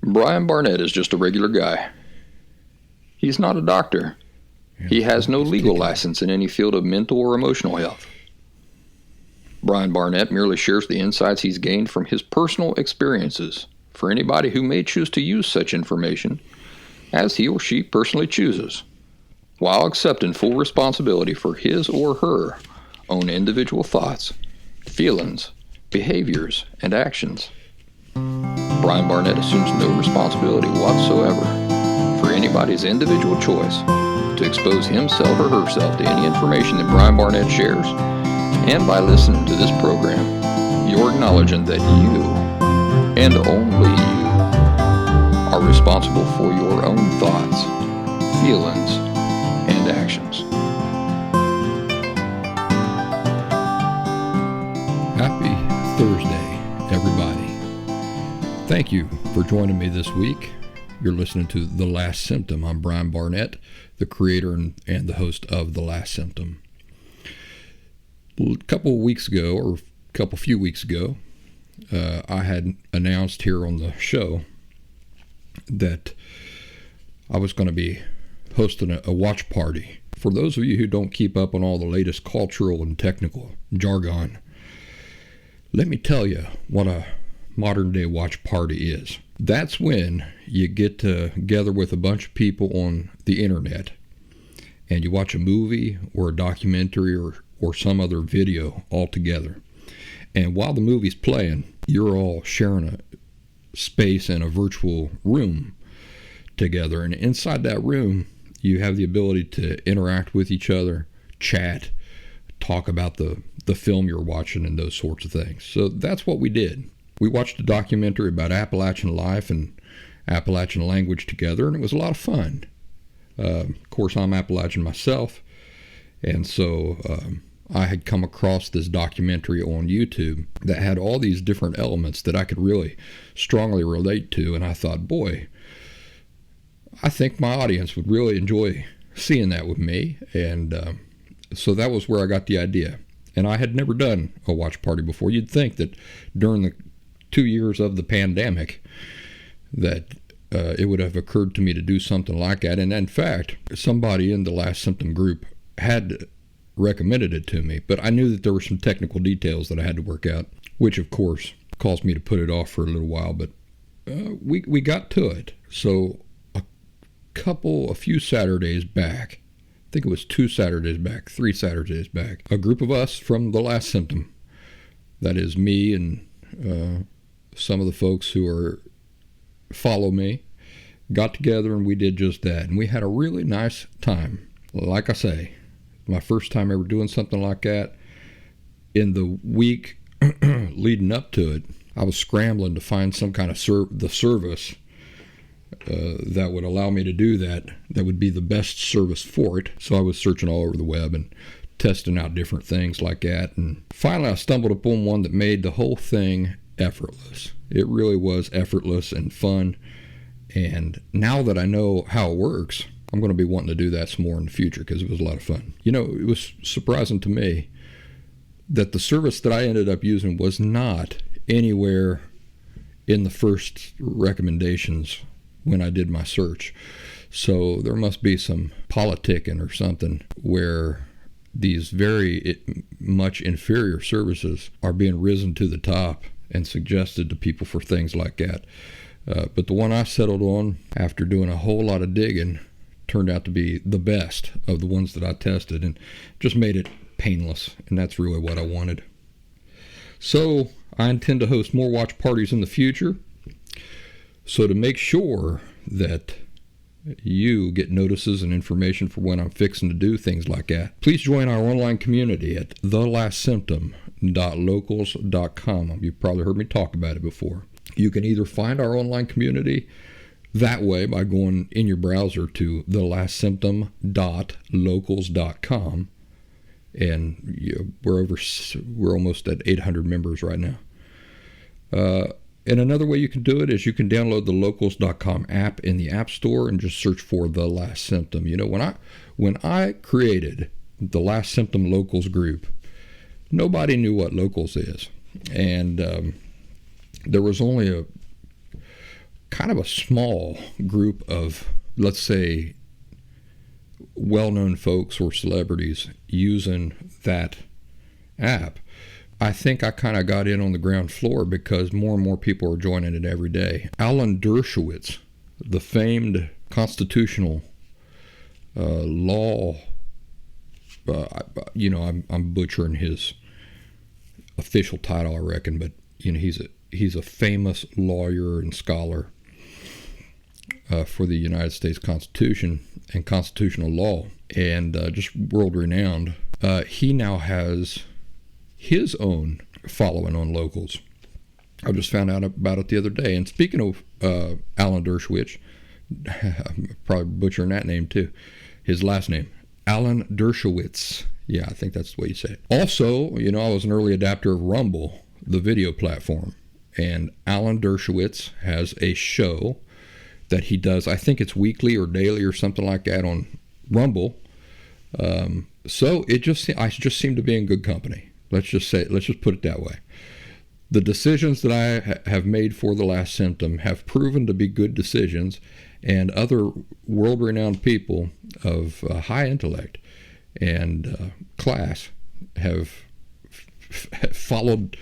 Brian Barnett is just a regular guy. He's not a doctor. He has no legal license in any field of mental or emotional health. Brian Barnett merely shares the insights he's gained from his personal experiences for anybody who may choose to use such information as he or she personally chooses, while accepting full responsibility for his or her own individual thoughts, feelings, behaviors, and actions. Brian Barnett assumes no responsibility whatsoever for anybody's individual choice to expose himself or herself to any information that Brian Barnett shares. And by listening to this program, you're acknowledging that you, and only you, are responsible for your own thoughts, feelings, and actions. Happy Thursday, everybody. Thank you for joining me this week. You're listening to The Last Symptom. I'm Brian Barnett, the creator and the host of The Last Symptom. A few weeks ago, I had announced here on the show that I was going to be hosting a watch party. For those of you who don't keep up on all the latest cultural and technical jargon, let me tell you what a modern day watch party is. That's when you get together with a bunch of people on the internet and you watch a movie or a documentary or some other video all together. And while the movie's playing, you're all sharing a space in a virtual room together. And inside that room, you have the ability to interact with each other, chat, talk about the film you're watching and those sorts of things. So that's what we did. We watched a documentary about Appalachian life and Appalachian language together, and it was a lot of fun. Of course, I'm Appalachian myself, and so I had come across this documentary on YouTube that had all these different elements that I could really strongly relate to, and I thought, boy, I think my audience would really enjoy seeing that with me, and so that was where I got the idea. And I had never done a watch party before. You'd think that during the 2 years of the pandemic that it would have occurred to me to do something like that. And in fact, somebody in the Last Symptom group had recommended it to me, but I knew that there were some technical details that I had to work out, which of course caused me to put it off for a little while, but we got to it. So a few Saturdays back, I think it was 3 Saturdays back, a group of us from the Last Symptom, that is me and some of the folks who follow me, got together and we did just that. And we had a really nice time. Like I say, my first time ever doing something like that. In the week leading up to it, I was scrambling to find some kind of service that would allow me to do that would be the best service for it. So I was searching all over the web and testing out different things like that. And finally I stumbled upon one that made the whole thing effortless. It really was effortless and fun. And now that I know how it works, I'm going to be wanting to do that some more in the future because it was a lot of fun. You know, it was surprising to me that the service that I ended up using was not anywhere in the first recommendations when I did my search. So there must be some politicking or something where these very much inferior services are being risen to the top and suggested to people for things like that. But the one I settled on after doing a whole lot of digging turned out to be the best of the ones that I tested and just made it painless. And that's really what I wanted. So I intend to host more watch parties in the future. So to make sure that you get notices and information for when I'm fixing to do things like that, please join our online community at thelastsymptom.locals.com. You've probably heard me talk about it before. You can either find our online community that way by going in your browser to thelastsymptom.locals.com, and we're almost at 800 members right now. And another way you can do it is you can download the locals.com app in the App Store and just search for The Last Symptom. You know, when I created the Last Symptom Locals group, nobody knew what Locals is. And there was only kind of a small group of, let's say, well-known folks or celebrities using that app. I think I kind of got in on the ground floor because more and more people are joining it every day. Alan Dershowitz, the famed constitutional law, I'm butchering his official title, I reckon, but he's a famous lawyer and scholar for the United States Constitution and constitutional law, and just world-renowned. He now has his own following on Locals. I just found out about it the other day. And speaking of Alan Dershowitz, I'm probably butchering that name too. His last name, Alan Dershowitz. Yeah, I think that's the way you say it. Also, I was an early adapter of Rumble, the video platform. And Alan Dershowitz has a show that he does. I think it's weekly or daily or something like that on Rumble. So I just seem to be in good company. Let's just put it that way. The decisions that I have made for The Last Symptom have proven to be good decisions, and other world-renowned people of high intellect and class have followed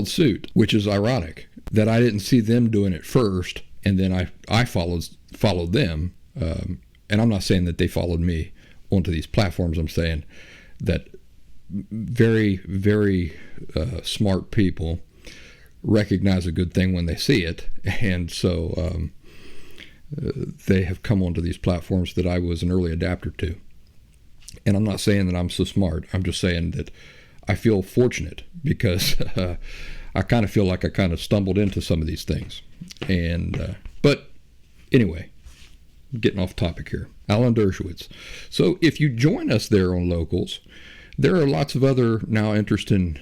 suit, which is ironic that I didn't see them doing it first, and then I followed them. And I'm not saying that they followed me onto these platforms. I'm saying that very, very smart people recognize a good thing when they see it, and so they have come onto these platforms that I was an early adapter to. And I'm not saying that I'm so smart. I'm just saying that I feel fortunate because I kind of feel like I kind of stumbled into some of these things. And but anyway, getting off topic here. Alan Dershowitz. So if you join us there on Locals, there are lots of other now interesting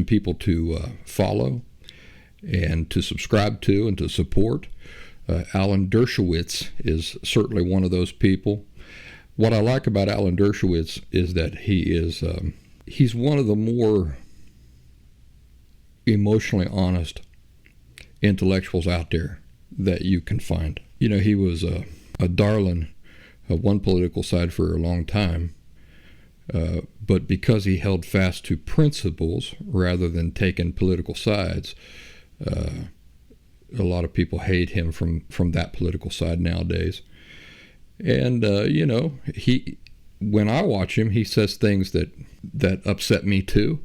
people to follow and to subscribe to and to support. Alan Dershowitz is certainly one of those people. What I like about Alan Dershowitz is that he's one of the more emotionally honest intellectuals out there that you can find. He was a darling of one political side for a long time, but because he held fast to principles rather than taking political sides, a lot of people hate him from that political side nowadays. And when I watch him, he says things that upset me too.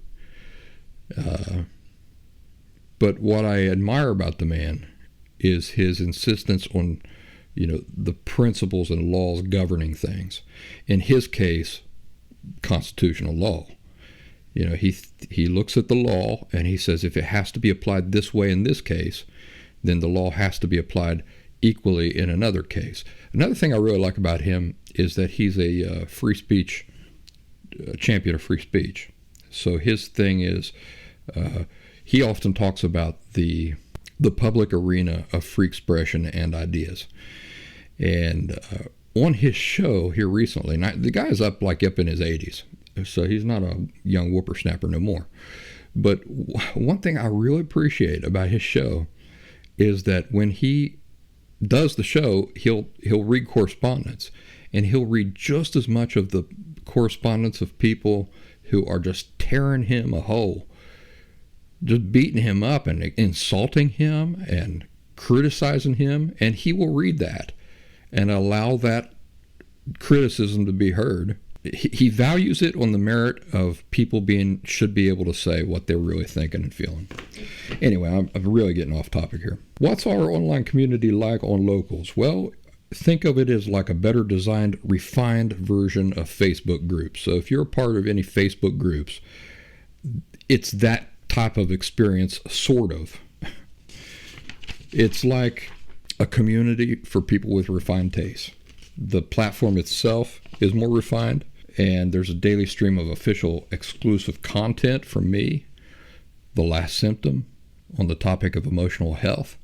But what I admire about the man is his insistence on, the principles and laws governing things. In his case, constitutional law. He looks at the law and he says if it has to be applied this way in this case, then the law has to be applied equally in another case. Another thing I really like about him is that he's a free speech, champion of free speech. So his thing is, he often talks about the public arena of free expression and ideas. And on his show here recently, now the guy's up in his 80s, so he's not a young whippersnapper no more. But one thing I really appreciate about his show is that when he does the show, he'll read correspondence, and he'll read just as much of the correspondence of people who are just tearing him a hole, just beating him up and insulting him and criticizing him, and he will read that and allow that criticism to be heard. He values it on the merit of people should be able to say what they're really thinking and feeling. Anyway, I'm really getting off topic here. What's our online community like on Locals? Well, think of it as like a better designed, refined version of Facebook groups. So if you're a part of any Facebook groups, it's that type of experience, sort of. It's like a community for people with refined tastes. The platform itself is more refined, and there's a daily stream of official exclusive content from me, The Last Symptom, on the topic of emotional health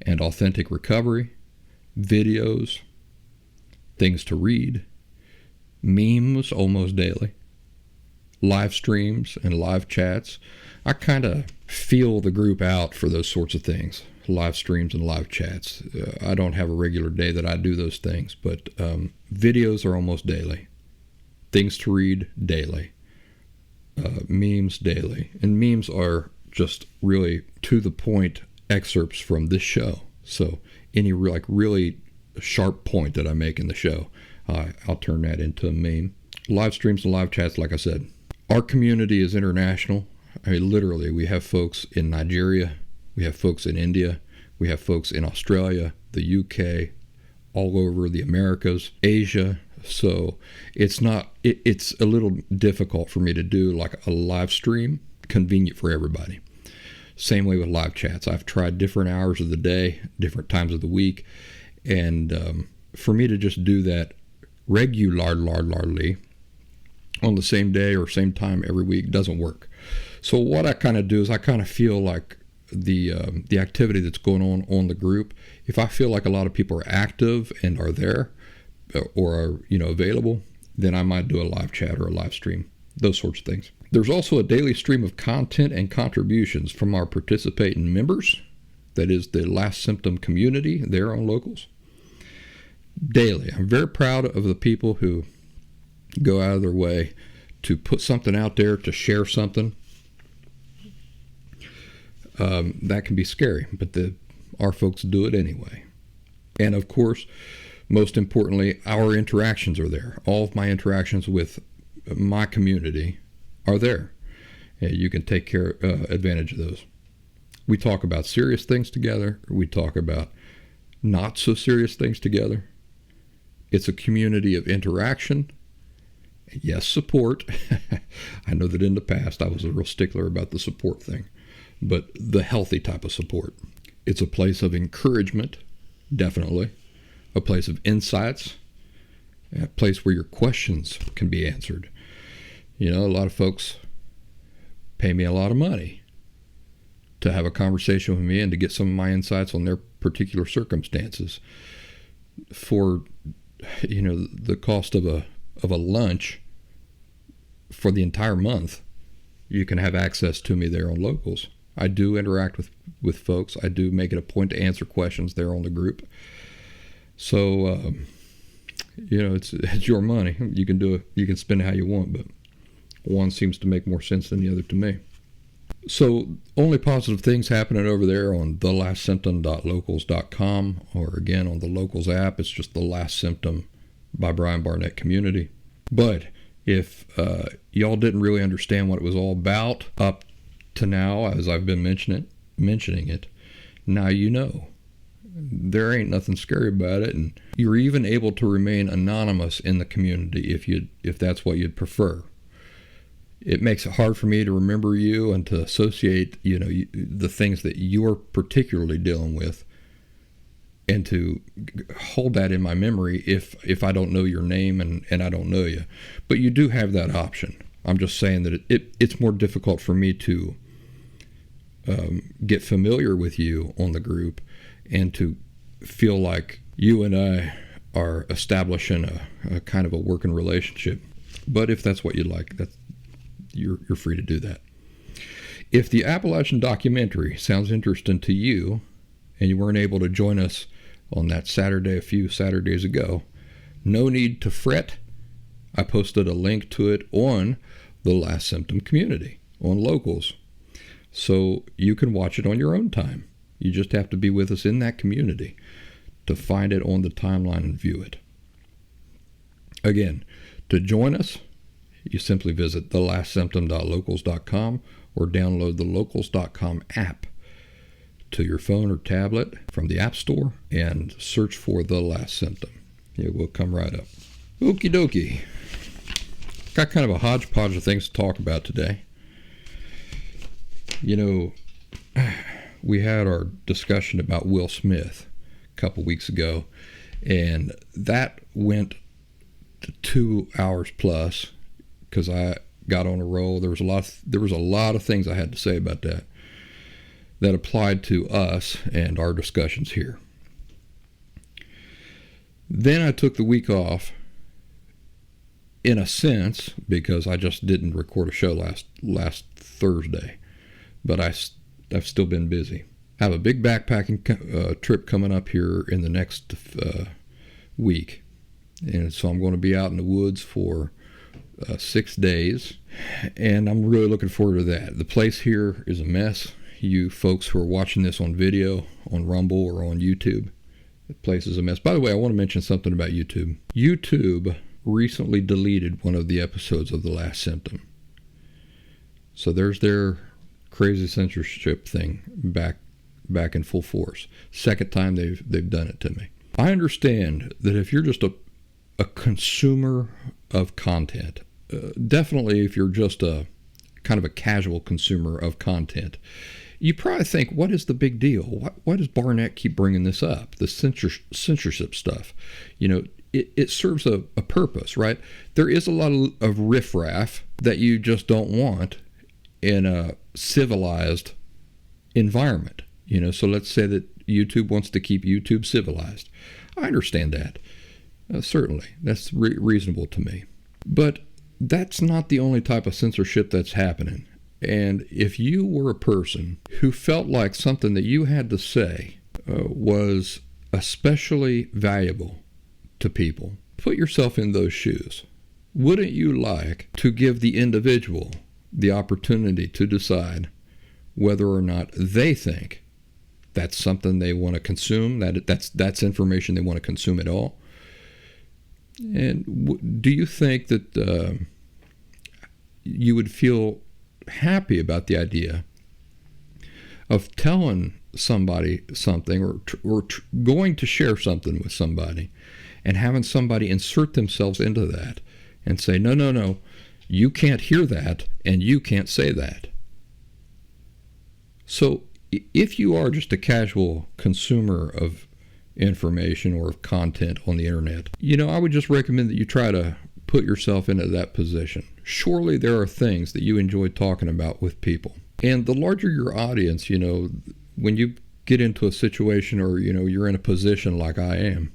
and authentic recovery, videos, things to read, memes almost daily, live streams and live chats. I kind of feel the group out for those sorts of things. live streams and live chats. I don't have a regular day that I do those things, but videos are almost daily. Things to read daily. Memes daily. And memes are just really to the point excerpts from this show. So any really sharp point that I make in the show, I'll turn that into a meme. Live streams and live chats, like I said. Our community is international. I mean, literally, we have folks in Nigeria, we have folks in India, we have folks in Australia, the UK, all over the Americas, Asia. So it's a little difficult for me to do like a live stream, convenient for everybody. Same way with live chats. I've tried different hours of the day, different times of the week, and for me to just do that regularly on the same day or same time every week doesn't work. So what I kind of do is I kind of feel like the activity that's going on the group, if I feel like a lot of people are active and are there or are available, then I might do a live chat or a live stream, those sorts of things. There's also a daily stream of content and contributions from our participating members. That is the Last Symptom community there on Locals. Daily. I'm very proud of the people who go out of their way to put something out there, to share something. That can be scary, but our folks do it anyway. And of course, most importantly, our interactions are there. All of my interactions with my community are there. And you can take advantage of those. We talk about serious things together. We talk about not so serious things together. It's a community of interaction. Yes, support. I know that in the past I was a real stickler about the support thing, but the healthy type of support. It's a place of encouragement, definitely. A place of insights. A place where your questions can be answered. A lot of folks pay me a lot of money to have a conversation with me and to get some of my insights on their particular circumstances. For, the cost of a lunch for the entire month, you can have access to me there on Locals. I do interact with folks. I do make it a point to answer questions there on the group. So, it's your money. You can spend it how you want, but one seems to make more sense than the other to me. So only positive things happening over there on thelastsymptom.locals.com, or again on the Locals app. It's just The Last Symptom by Brian Barnett Community. But if y'all didn't really understand what it was all about up to now, as I've been mentioning it, now you know. There ain't nothing scary about it, and you're even able to remain anonymous in the community if that's what you'd prefer. It makes it hard for me to remember you and to associate, the things that you're particularly dealing with, and to hold that in my memory if I don't know your name and I don't know you. But you do have that option. I'm just saying that it's more difficult for me to get familiar with you on the group and to feel like you and I are establishing a kind of a working relationship. But if that's what you like, you're free to do that. If the Appalachian documentary sounds interesting to you and you weren't able to join us on that Saturday a few Saturdays ago, no need to fret. I posted a link to it on the Last Symptom community on Locals, so you can watch it on your own time. You just have to be with us in that community to find it on the timeline and view it. Again, to join us, you simply visit thelastsymptom.locals.com or download the locals.com app to your phone or tablet from the App Store and search for The Last Symptom. It will come right up. Okie dokie. Got kind of a hodgepodge of things to talk about today. We had our discussion about Will Smith a couple weeks ago, and that went to 2 hours plus because I got on a roll. There was a lot of things I had to say about that applied to us and our discussions here. Then I took the week off, in a sense, because I just didn't record a show last Thursday, but I've still been busy. I have a big backpacking trip coming up here in the next week. And so I'm going to be out in the woods for 6 days. And I'm really looking forward to that. The place here is a mess. You folks who are watching this on video, on Rumble or on YouTube, the place is a mess. By the way, I want to mention something about YouTube. YouTube recently deleted one of the episodes of The Last Symptom. So there's their crazy censorship thing back in full force. Second time they've done it to me. I understand that if you're just a consumer of content, definitely if you're just a kind of a casual consumer of content, you probably think, what is the big deal? Why does Barnett keep bringing this up? The censorship stuff. You know, it serves a purpose, right? There is a lot of riffraff that you just don't want in a civilized environment. You know, so let's say that YouTube wants to keep YouTube civilized. I understand that. Certainly. That's reasonable to me. But that's not the only type of censorship that's happening. And if you were a person who felt like something that you had to say was especially valuable to people, put yourself in those shoes. Wouldn't you like to give the individual the opportunity to decide whether or not they think that's something they want to consume, that's information they want to consume at all? And do you think that you would feel happy about the idea of telling somebody something or going to share something with somebody and having somebody insert themselves into that and say, no, you can't hear that and you can't say that? So if you are just a casual consumer of information or of content on the internet, you know, I would just recommend that you try to put yourself into that position. Surely there are things that you enjoy talking about with people. And the larger your audience, you know, when you get into a situation or, you know, you're in a position like I am,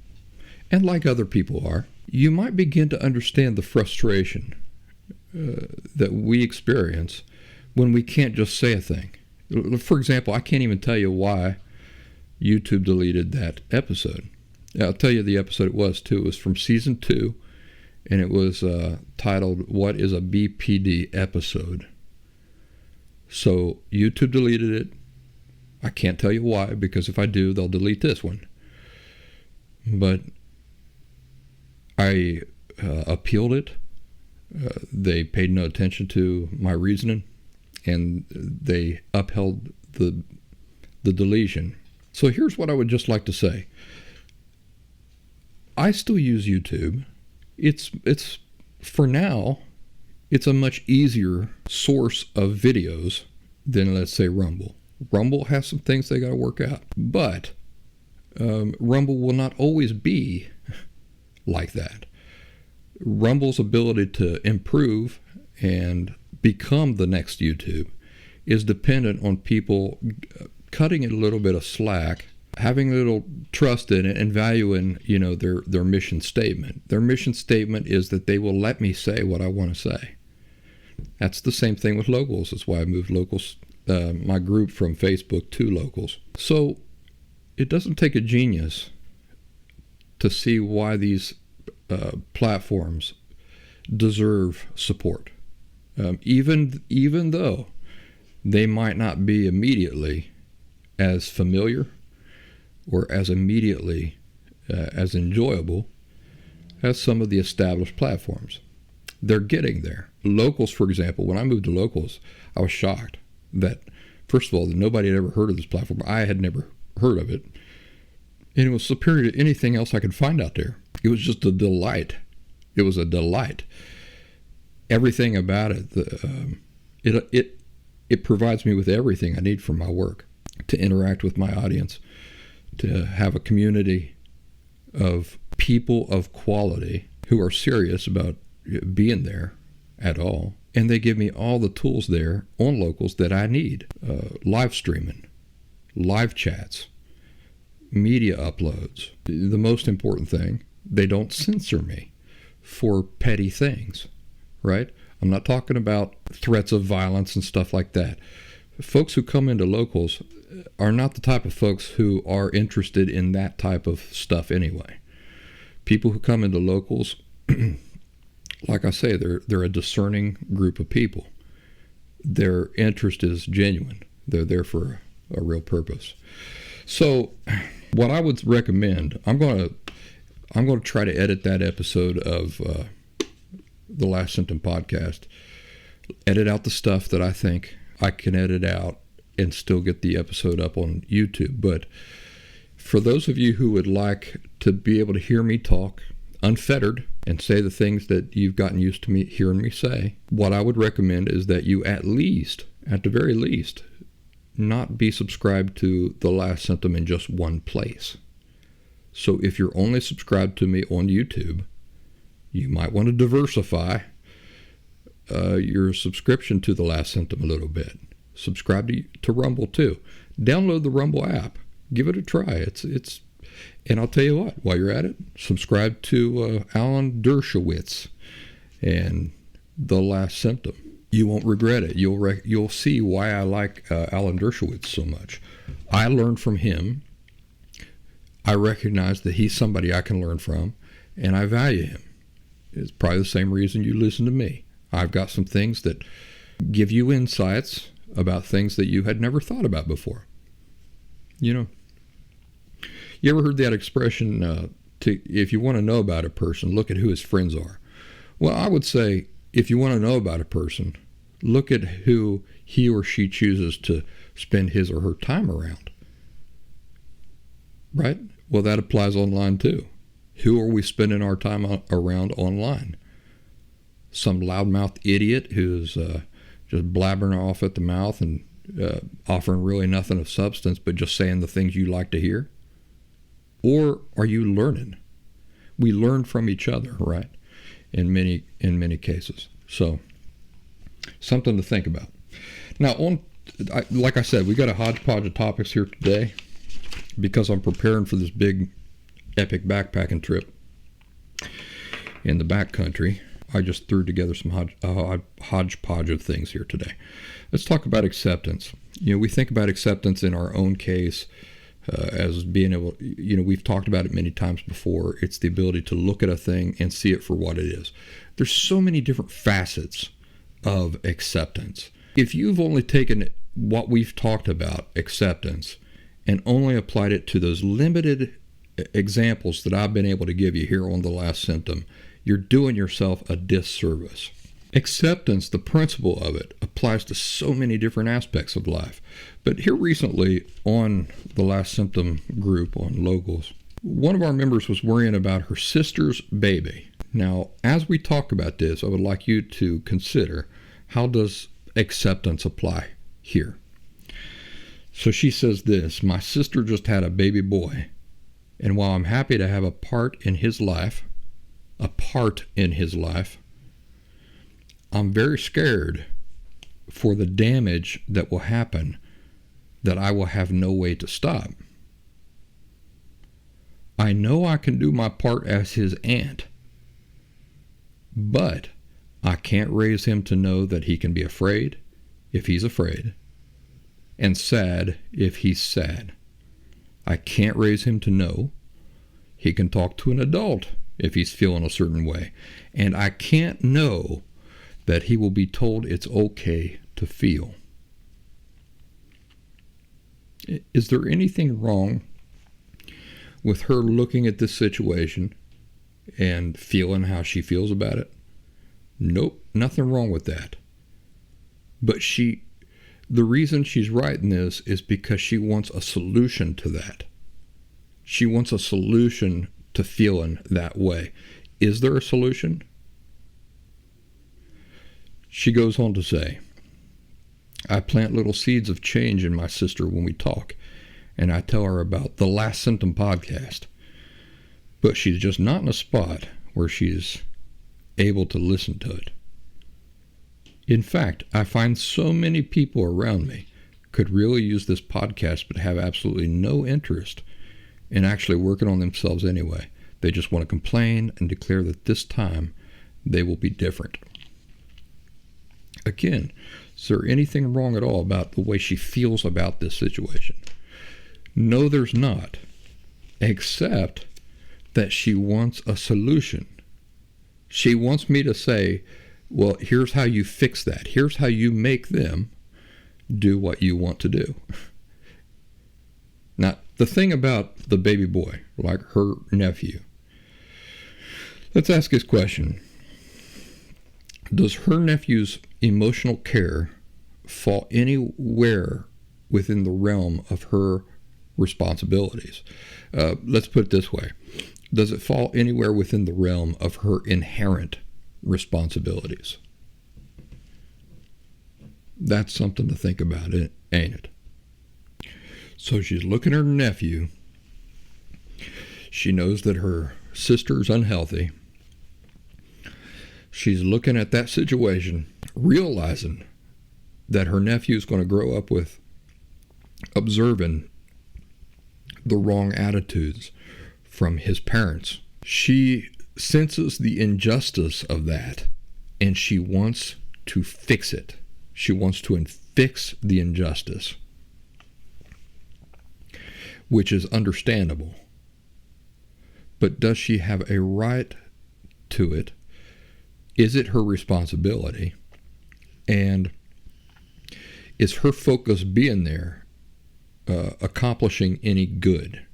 and like other people are, you might begin to understand the frustration that we experience when we can't just say a thing. For example, I can't even tell you why YouTube deleted that episode. I'll tell you the episode it was, too. It was from season 2, and it was titled, What is a BPD Episode? So YouTube deleted it. I can't tell you why, because if I do, they'll delete this one. But I appealed it. They paid no attention to my reasoning, and they upheld the deletion. So here's what I would just like to say. I still use YouTube. It's for now, it's a much easier source of videos than, let's say, Rumble. Rumble has some things they got to work out, but Rumble will not always be like that. Rumble's ability to improve and become the next YouTube is dependent on people cutting it a little bit of slack, having a little trust in it, and valuing, you know, their mission statement. Their mission statement is that they will let me say what I want to say. That's the same thing with Locals. That's why I moved Locals, my group, from Facebook to Locals. So it doesn't take a genius to see why these platforms deserve support, even though they might not be immediately as familiar or as immediately as enjoyable as some of the established platforms. They're getting there. Locals, for example, when I moved to Locals, I was shocked that, first of all, that nobody had ever heard of this platform. I had never heard of it. And it was superior to anything else I could find out there. It was just a delight. It was a delight. Everything about it, it provides me with everything I need for my work, to interact with my audience, to have a community of people of quality who are serious about being there at all. And they give me all the tools there on Locals that I need. Live streaming, live chats, media uploads. The most important thing, they don't censor me for petty things, right? I'm not talking about threats of violence and stuff like that. Folks who come into Locals are not the type of folks who are interested in that type of stuff anyway. People who come into locals, like I say, they're a discerning group of people. Their interest is genuine. They're there for a real purpose. So what I would recommend, I'm going to try to edit that episode of the Last Symptom podcast, edit out the stuff that I think I can edit out and still get the episode up on YouTube. But for those of you who would like to be able to hear me talk unfettered and say the things that you've gotten used to me hearing me say, what I would recommend is that you at the very least, not be subscribed to The Last Symptom in just one place. So if you're only subscribed to me on YouTube, you might want to diversify your subscription to The Last Symptom a little bit. Subscribe to Rumble too. Download the Rumble app. Give it a try. And I'll tell you what, while you're at it, subscribe to Alan Dershowitz and The Last Symptom. You won't regret it. You'll see why I like Alan Dershowitz so much. I learned from him. I recognize that he's somebody I can learn from, and I value him. It's probably the same reason you listen to me. I've got some things that give you insights about things that you had never thought about before. You know, you ever heard that expression, if you want to know about a person, look at who his friends are? Well, I would say, if you want to know about a person, look at who he or she chooses to spend his or her time around. Right? Well, that applies online too. Who are we spending our time around online? Some loudmouth idiot who's just blabbering off at the mouth and offering really nothing of substance, but just saying the things you like to hear? Or are you learning? We learn from each other, right? In many cases. So, something to think about. Now, like I said, we got a hodgepodge of topics here today because I'm preparing for this big, epic backpacking trip in the backcountry. I just threw together some hodgepodge of things here today. Let's talk about acceptance. You know, we think about acceptance in our own case as being able, you know, we've talked about it many times before. It's the ability to look at a thing and see it for what it is. There's so many different facets of acceptance. If you've only taken what we've talked about, acceptance, and only applied it to those limited examples that I've been able to give you here on The Last Symptom, you're doing yourself a disservice. Acceptance, the principle of it, applies to so many different aspects of life. But here recently on the Last Symptom group on Locals, one of our members was worrying about her sister's baby. Now, as we talk about this, I would like you to consider, how does acceptance apply here? So she says this: my sister just had a baby boy, and while I'm happy to have a part in his life, I'm very scared for the damage that will happen that I will have no way to stop. I know I can do my part as his aunt, but I can't raise him to know that he can be afraid if he's afraid, and sad if he's sad. I can't raise him to know he can talk to an adult if he's feeling a certain way, and I can't know that he will be told it's okay to feel. Is there anything wrong with her looking at this situation and feeling how she feels about it? Nope, nothing wrong with that. But the reason she's writing this is because she wants a solution to that. She wants a solution to feeling that way. Is there a solution? She goes on to say, I plant little seeds of change in my sister when we talk, and I tell her about the Last Symptom podcast. But she's just not in a spot where she's able to listen to it. In fact, I find so many people around me could really use this podcast but have absolutely no interest in actually working on themselves anyway. They just want to complain and declare that this time they will be different. Again, Is there anything wrong at all about the way she feels about this situation? No, there's not, except that she wants a solution. She wants me to say, well, here's how you fix that. Here's how you make them do what you want to do. Now, the thing about the baby boy, like her nephew, let's ask this question. Does her nephew's emotional care fall anywhere within the realm of her responsibilities? Let's put it this way. Does it fall anywhere within the realm of her inherent responsibilities? That's something to think about, ain't it? So she's looking at her nephew. She knows that her sister's unhealthy. She's looking at that situation, realizing that her nephew's going to grow up with observing the wrong attitudes from his parents. She senses the injustice of that, and she wants to fix it. She wants to fix the injustice, which is understandable. But does she have a right to it? Is it her responsibility? And is her focus being there accomplishing any good?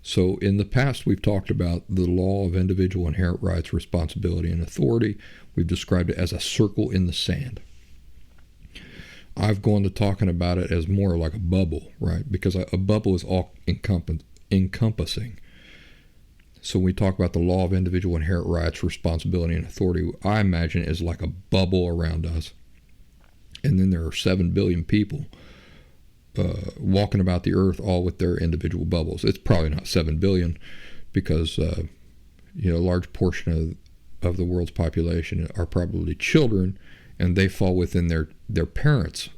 So in the past, we've talked about the law of individual inherent rights, responsibility, and authority. We've described it as a circle in the sand. I've gone to talking about it as more like a bubble, right? Because a bubble is all encompassing. So when we talk about the law of individual inherent rights, responsibility, and authority, I imagine it is like a bubble around us. And then there are 7 billion people walking about the earth, all with their individual bubbles. It's probably not 7 billion because a large portion of the world's population are probably children, and they fall within their parents'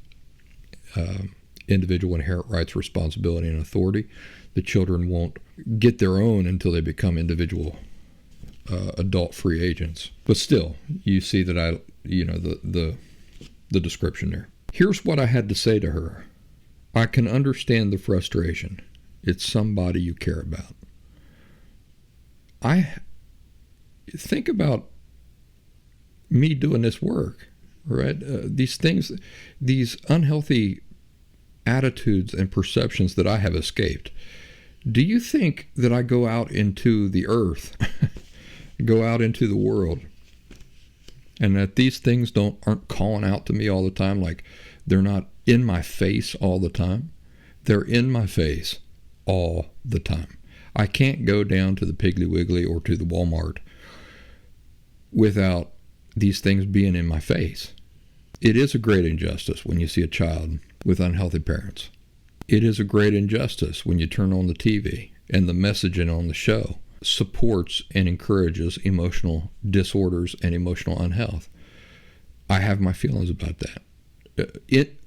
individual inherent rights, responsibility, and authority. The children won't get their own until they become individual adult free agents. But still, you see that the description there. Here's what I had to say to her. I can understand the frustration. It's somebody you care about. I think about me doing this work, right? These things, these unhealthy attitudes and perceptions that I have escaped. Do you think that I go out into the earth, go out into the world, and that these things aren't calling out to me all the time, like they're not in my face all the time? They're in my face all the time. I can't go down to the Piggly Wiggly or to the Walmart without these things being in my face. It is a great injustice when you see a child with unhealthy parents. It is a great injustice when you turn on the TV and the messaging on the show supports and encourages emotional disorders and emotional unhealth. I have my feelings about that.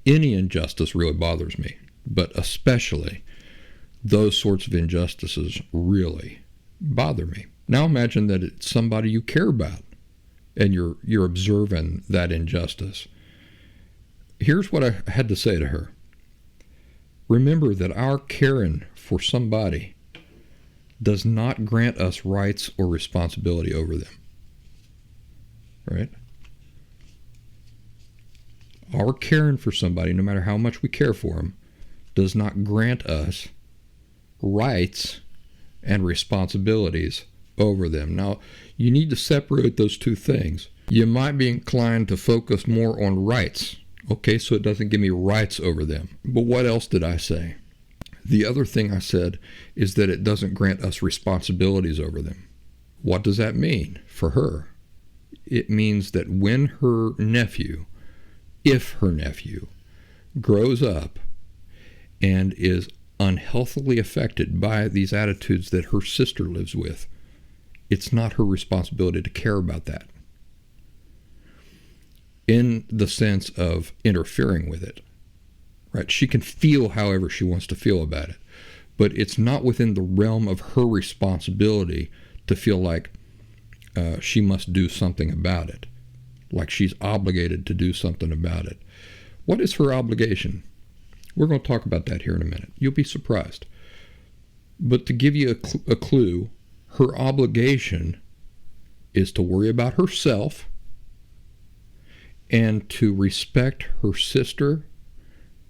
Any injustice really bothers me, but especially those sorts of injustices really bother me. Now imagine that it's somebody you care about and you're observing that injustice. Here's what I had to say to her. Remember that our caring for somebody does not grant us rights or responsibility over them. Right? Our caring for somebody, no matter how much we care for them, does not grant us rights and responsibilities over them. Now, you need to separate those two things. You might be inclined to focus more on rights. Okay, so it doesn't give me rights over them. But what else did I say? The other thing I said is that it doesn't grant us responsibilities over them. What does that mean for her? It means that when her nephew, if her nephew, grows up and is unhealthily affected by these attitudes that her sister lives with, it's not her responsibility to care about that, in the sense of interfering with it. Right? She can feel however she wants to feel about it, but it's not within the realm of her responsibility to feel like she must do something about it. like she's obligated to do something about it. What is her obligation? We're going to talk about that here in a minute. You'll be surprised. But to give you a clue, her obligation is to worry about herself and to respect her sister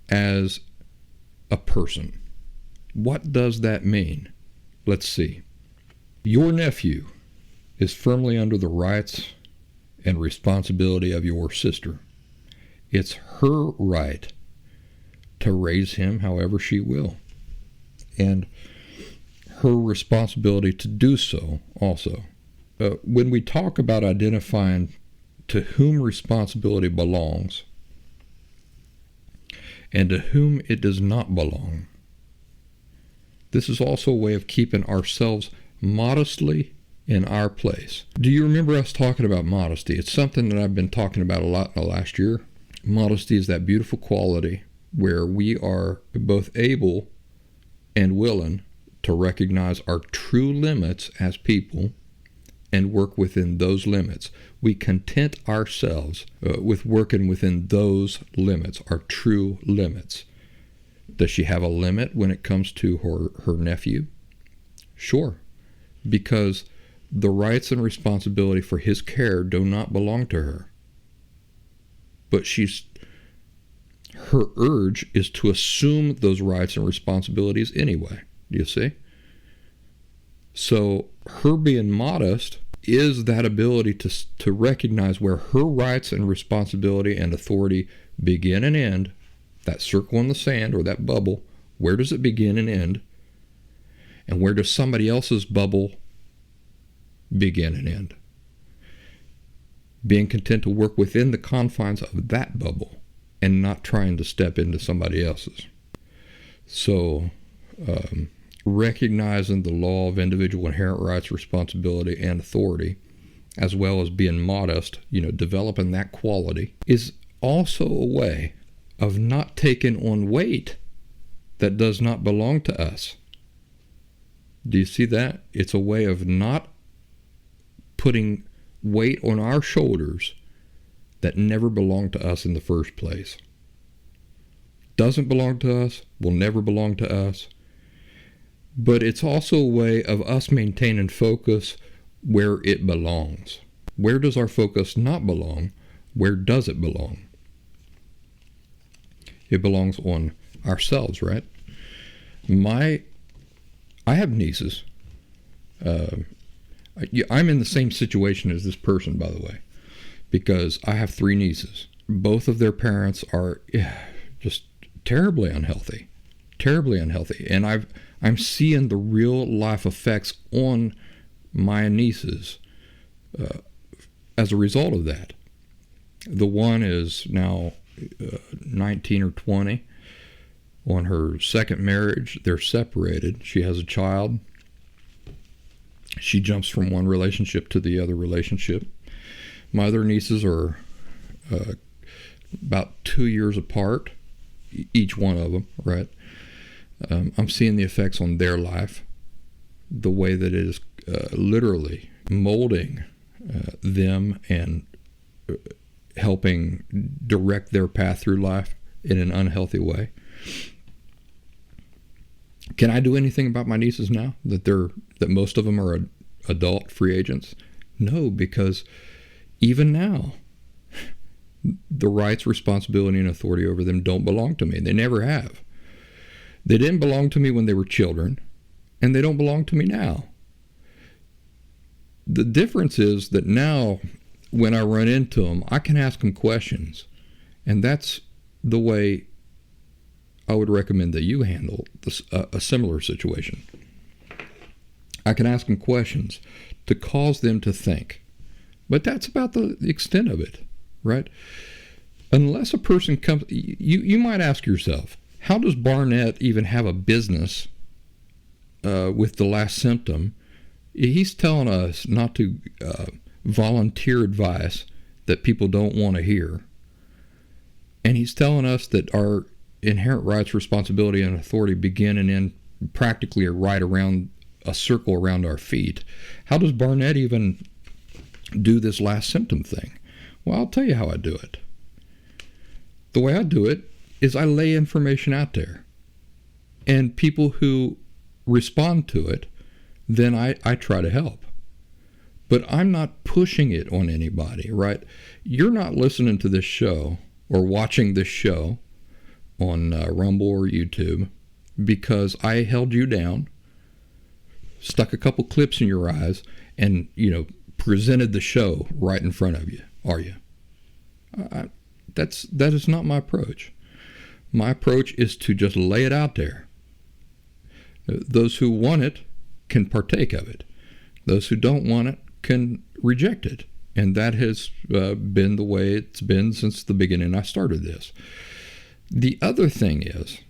as a person. What does that mean? Let's see. Your nephew is firmly under the rights and responsibility of your sister. It's her right to raise him however she will, and her responsibility to do so also. When we talk about identifying to whom responsibility belongs and to whom it does not belong, this is also a way of keeping ourselves modestly in our place. Do you remember us talking about modesty? It's something that I've been talking about a lot in the last year. Modesty is that beautiful quality where we are both able and willing to recognize our true limits as people and work within those limits. We content ourselves with working within those limits, our true limits. Does she have a limit when it comes to her nephew? Sure, because the rights and responsibility for his care do not belong to her. But her urge is to assume those rights and responsibilities anyway. Do you see? So her being modest is that ability to recognize where her rights and responsibility and authority begin and end. That circle in the sand or that bubble, where does it begin and end? And where does somebody else's bubble begin and end? Being content to work within the confines of that bubble and not trying to step into somebody else's. So, recognizing the law of individual inherent rights, responsibility, and authority, as well as being modest, developing that quality, is also a way of not taking on weight that does not belong to us. Do you see that? It's a way of not putting weight on our shoulders that never belonged to us in the first place. Doesn't belong to us, will never belong to us. But it's also a way of us maintaining focus where it belongs. Where does our focus not belong? Where does it belong? It belongs on ourselves, right? I have nieces. I'm in the same situation as this person, by the way, because I have 3 nieces. Both of their parents are just terribly unhealthy, and I'm seeing the real life effects on my nieces as a result of that. The one is now 19 or 20. On her second marriage, they're separated. She has a child. She jumps from one relationship to the other relationship. My other nieces are about 2 years apart, each one of them, right? I'm seeing the effects on their life, the way that it is literally molding them and helping direct their path through life in an unhealthy way. Can I do anything about my nieces now that most of them are adult free agents? No, because even now, the rights, responsibility, and authority over them don't belong to me. They never have. They didn't belong to me when they were children, and they don't belong to me now. The difference is that now, when I run into them, I can ask them questions, and that's the way I would recommend that you handle a similar situation. I can ask them questions to cause them to think, but that's about the extent of it, right? Unless a person comes, you might ask yourself, how does Barnett even have a business with the Last Symptom? He's telling us not to volunteer advice that people don't want to hear. And he's telling us that our inherent rights, responsibility, and authority begin and end practically right around a circle around our feet. How does Barnett even do this Last Symptom thing? Well, I'll tell you how I do it. The way I do it is I lay information out there. And people who respond to it, then I try to help. But I'm not pushing it on anybody, right? You're not listening to this show or watching this show on Rumble or YouTube because I held you down, stuck a couple clips in your eyes, and, presented the show right in front of you, are you? That is not my approach. My approach is to just lay it out there. Those who want it can partake of it. Those who don't want it can reject it. And that has been the way it's been since the beginning I started this. The other thing is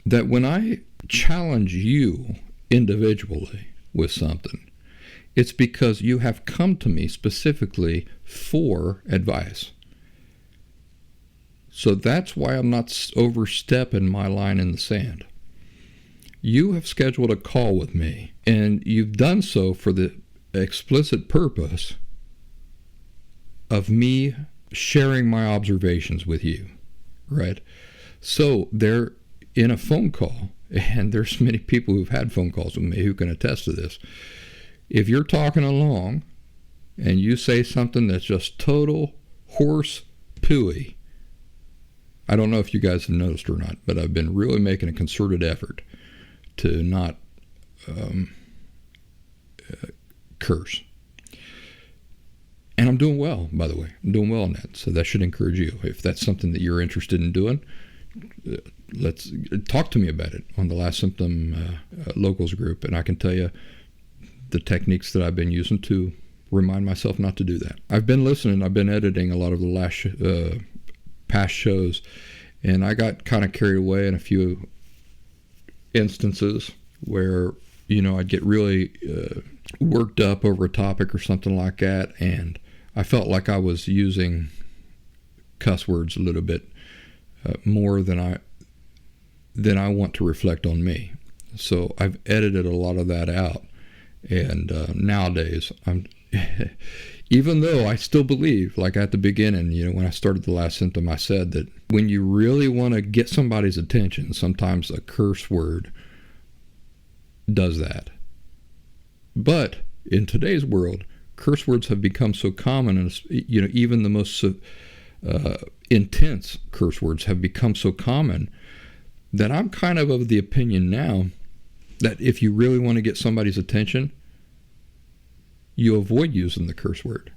that when I challenge you individually with something, it's because you have come to me specifically for advice. So that's why I'm not overstepping my line in the sand. You have scheduled a call with me, and you've done so for the explicit purpose of me sharing my observations with you, right? So they're in a phone call, and there's many people who've had phone calls with me who can attest to this. If you're talking along and you say something that's just total horse pooey, I don't know if you guys have noticed or not, but I've been really making a concerted effort to not curse. And I'm doing well, by the way. I'm doing well on that, so that should encourage you. If that's something that you're interested in doing, let's talk to me about it on the Last Symptom Locals group, and I can tell you the techniques that I've been using to remind myself not to do that. I've been listening. I've been editing a lot of the past shows, and I got kind of carried away in a few instances where I'd get really worked up over a topic or something like that, and I felt like I was using cuss words a little bit more than I want to reflect on me. So I've edited a lot of that out, and nowadays I'm even though I still believe, like at the beginning, when I started the Last Symptom, I said that when you really want to get somebody's attention, sometimes a curse word does that. But in today's world, curse words have become so common, and even the most intense curse words have become so common that I'm kind of the opinion now that if you really want to get somebody's attention, you avoid using the curse word.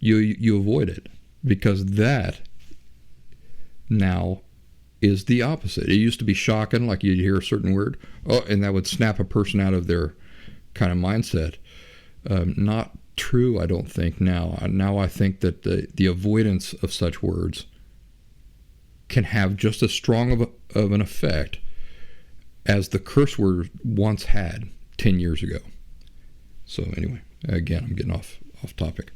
You avoid it, because that now is the opposite. It used to be shocking, like you'd hear a certain word, and that would snap a person out of their kind of mindset. Not true, I don't think now. Now I think that the avoidance of such words can have just as strong of an effect as the curse word once had 10 years ago. So anyway, again, I'm getting off topic.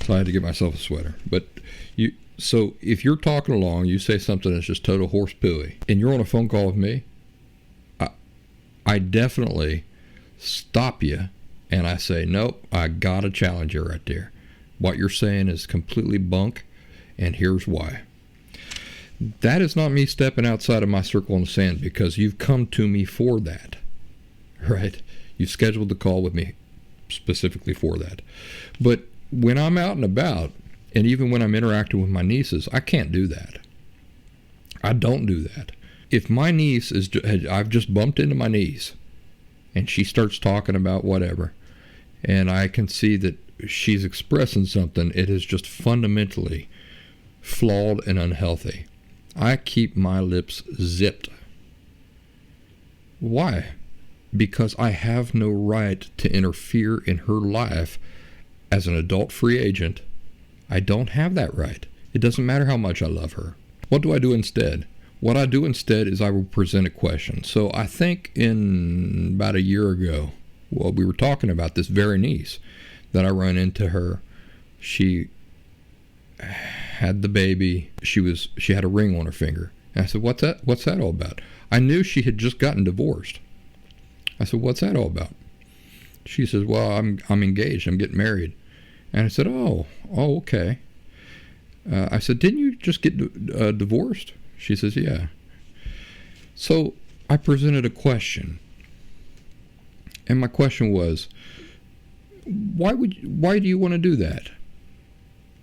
So I had to get myself a sweater. But so if you're talking along, you say something that's just total horse pooey, and you're on a phone call with me, I definitely stop you, and I say, nope, I got to challenge you right there. What you're saying is completely bunk, and here's why. That is not me stepping outside of my circle in the sand, because you've come to me for that, right? You scheduled the call with me specifically for that. But when I'm out and about, and even when I'm interacting with my nieces, I can't do that. I don't do that. If my niece I've just bumped into my niece, and she starts talking about whatever, and I can see that she's expressing something, it is just fundamentally flawed and unhealthy. I keep my lips zipped. Why? Because I have no right to interfere in her life as an adult free agent. I don't have that right. It doesn't matter how much I love her. What do I do instead? What I do instead is I will present a question. So I think in about a year ago, we were talking about this very niece that I run into her. She had the baby. She had a ring on her finger. And I said, what's that all about? I knew she had just gotten divorced. I said, what's that all about? She says, well, I'm engaged. I'm getting married. And I said, oh, okay. I said, didn't you just get divorced? She says, yeah. So I presented a question. And my question was, why do you want to do that?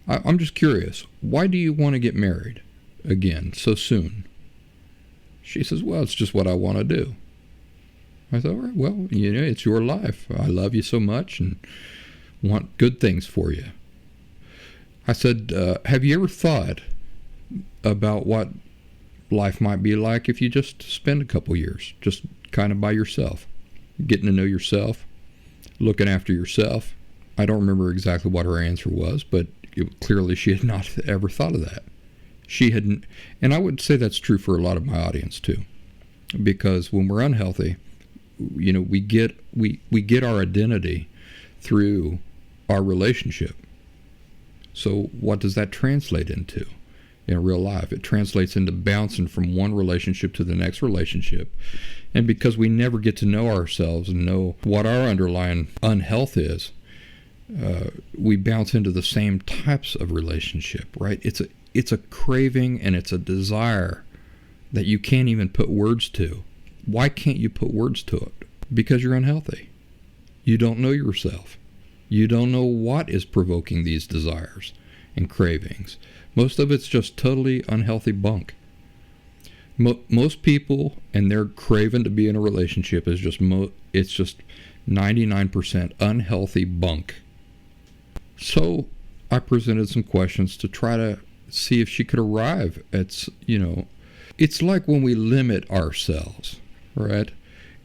I'm just curious. Why do you want to get married again so soon? She says, well, it's just what I want to do. I thought, all right, well, it's your life. I love you so much and want good things for you. I said, have you ever thought about what life might be like if you just spend a couple years just kind of by yourself, getting to know yourself, looking after yourself? I don't remember exactly what her answer was, but clearly she had not ever thought of that. She hadn't, and I would say that's true for a lot of my audience too, because when we're unhealthy, we get our identity through our relationship. So what does that translate into in real life? It translates into bouncing from one relationship to the next relationship. And because we never get to know ourselves and know what our underlying unhealth is, we bounce into the same types of relationship, right? It's a craving and it's a desire that you can't even put words to. Why can't you put words to it? Because you're unhealthy. You don't know yourself. You don't know what is provoking these desires and cravings. Most of it's just totally unhealthy bunk. Most people and their craving to be in a relationship is just 99% unhealthy bunk. So I presented some questions to try to see if she could arrive at, it's like when we limit ourselves, right?